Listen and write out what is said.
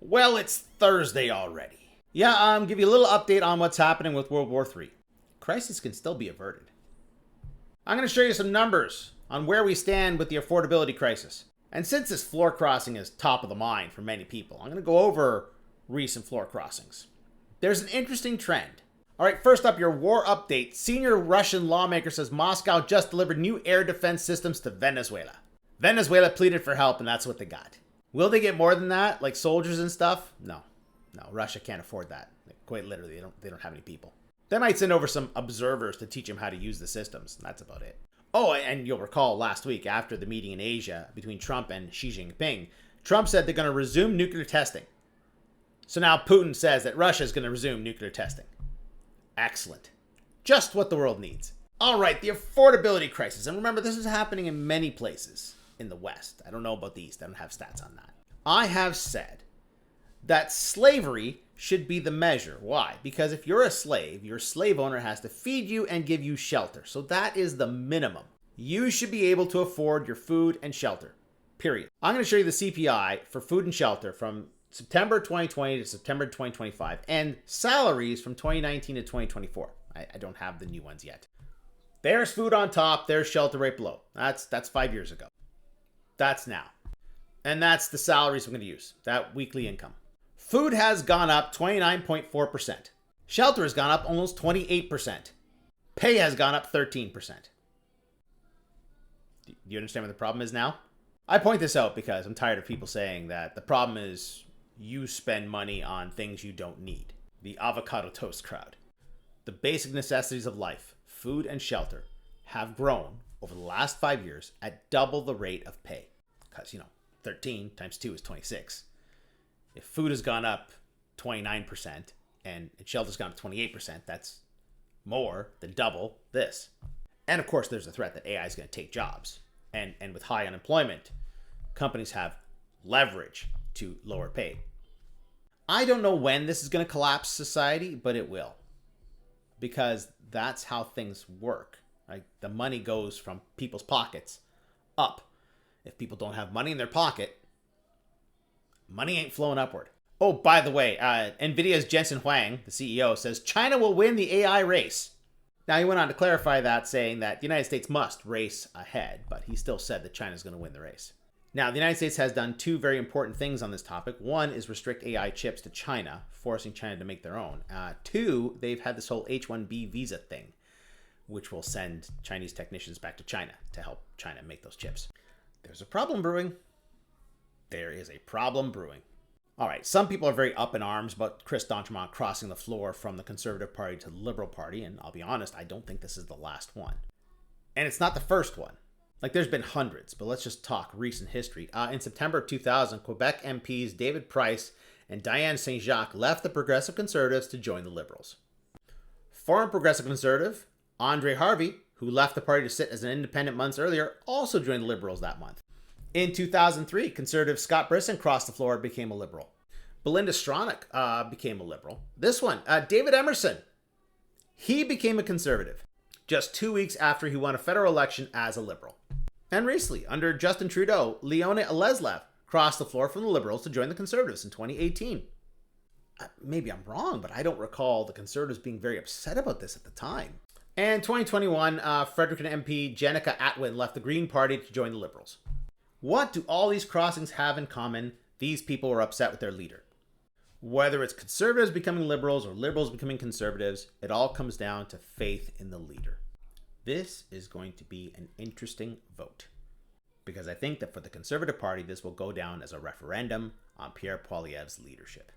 Well, it's Thursday already. Yeah, give you a little update on what's happening with World War III. Crisis can still be averted. I'm going to show you some numbers on where we stand with the affordability crisis. And since this floor crossing is top of the mind for many people, I'm going to go over recent floor crossings. There's an interesting trend. All right, first up, your war update. Senior Russian lawmaker says Moscow just delivered new air defense systems to Venezuela. Venezuela pleaded for help, and that's what they got. Will they get more than that, like soldiers and stuff? No, Russia can't afford that. Quite literally, they don't have any people. They might send over some observers to teach them how to use the systems. That's about it. Oh, and you'll recall last week after the meeting in Asia between Trump and Xi Jinping, Trump said they're going to resume nuclear testing. So now Putin says that Russia is going to resume nuclear testing. Excellent. Just what the world needs. All right, the affordability crisis. And remember, this is happening in many places in the West. I don't know about the East. I don't have stats on that. I have said that slavery should be the measure. Why? Because if you're a slave, your slave owner has to feed you and give you shelter. So that is the minimum. You should be able to afford your food and shelter. Period. I'm going to show you the CPI for food and shelter from September 2020 to September 2025 and salaries from 2019 to 2024. I don't have the new ones yet. There's food on top, there's shelter right below. That's 5 years ago. That's now. And that's the salaries we're going to use, that weekly income. Food has gone up 29.4%. Shelter has gone up almost 28%. Pay has gone up 13%. Do you understand what the problem is now? I point this out because I'm tired of people saying that the problem is you spend money on things you don't need. The avocado toast crowd. The basic necessities of life, food and shelter, have grown over the last 5 years at double the rate of pay. Because, 13 times 2 is 26. If food has gone up 29% and shelter's gone up 28%, that's more than double this. And of course, there's a threat that AI is going to take jobs. And with high unemployment, companies have leverage to lower pay. I don't know when this is going to collapse society, but it will. Because that's how things work. Right? The money goes from people's pockets up. If people don't have money in their pocket, money ain't flowing upward. Oh, by the way, NVIDIA's Jensen Huang, the CEO, says China will win the AI race. Now, he went on to clarify that, saying that the United States must race ahead, but he still said that China's going to win the race. Now, the United States has done two very important things on this topic. One is restrict AI chips to China, forcing China to make their own. Two, they've had this whole H-1B visa thing, which will send Chinese technicians back to China to help China make those chips. There's a problem brewing. There is a problem brewing. All right, some people are very up in arms about Chris D'Entremont crossing the floor from the Conservative Party to the Liberal Party, and I'll be honest, I don't think this is the last one. And it's not the first one. Like, there's been hundreds, but let's just talk recent history. In September of 2000, Quebec MPs David Price and Diane Saint-Jacques left the Progressive Conservatives to join the Liberals. Former Progressive Conservative Andre Harvey, who left the party to sit as an independent months earlier, also joined the Liberals that month. In 2003, Conservative Scott Brisson crossed the floor and became a Liberal. Belinda Stronach became a Liberal. This one, David Emerson, he became a Conservative just 2 weeks after he won a federal election as a Liberal. And recently, under Justin Trudeau, Leona Aleslev crossed the floor from the Liberals to join the Conservatives in 2018. Maybe I'm wrong, but I don't recall the Conservatives being very upset about this at the time. And 2021, Fredericton MP Jenica Atwin left the Green Party to join the Liberals. What do all these crossings have in common? These people were upset with their leader. Whether it's conservatives becoming liberals or liberals becoming conservatives, it all comes down to faith in the leader. This is going to be an interesting vote, because I think that for the Conservative Party, this will go down as a referendum on Pierre Poilievre's leadership.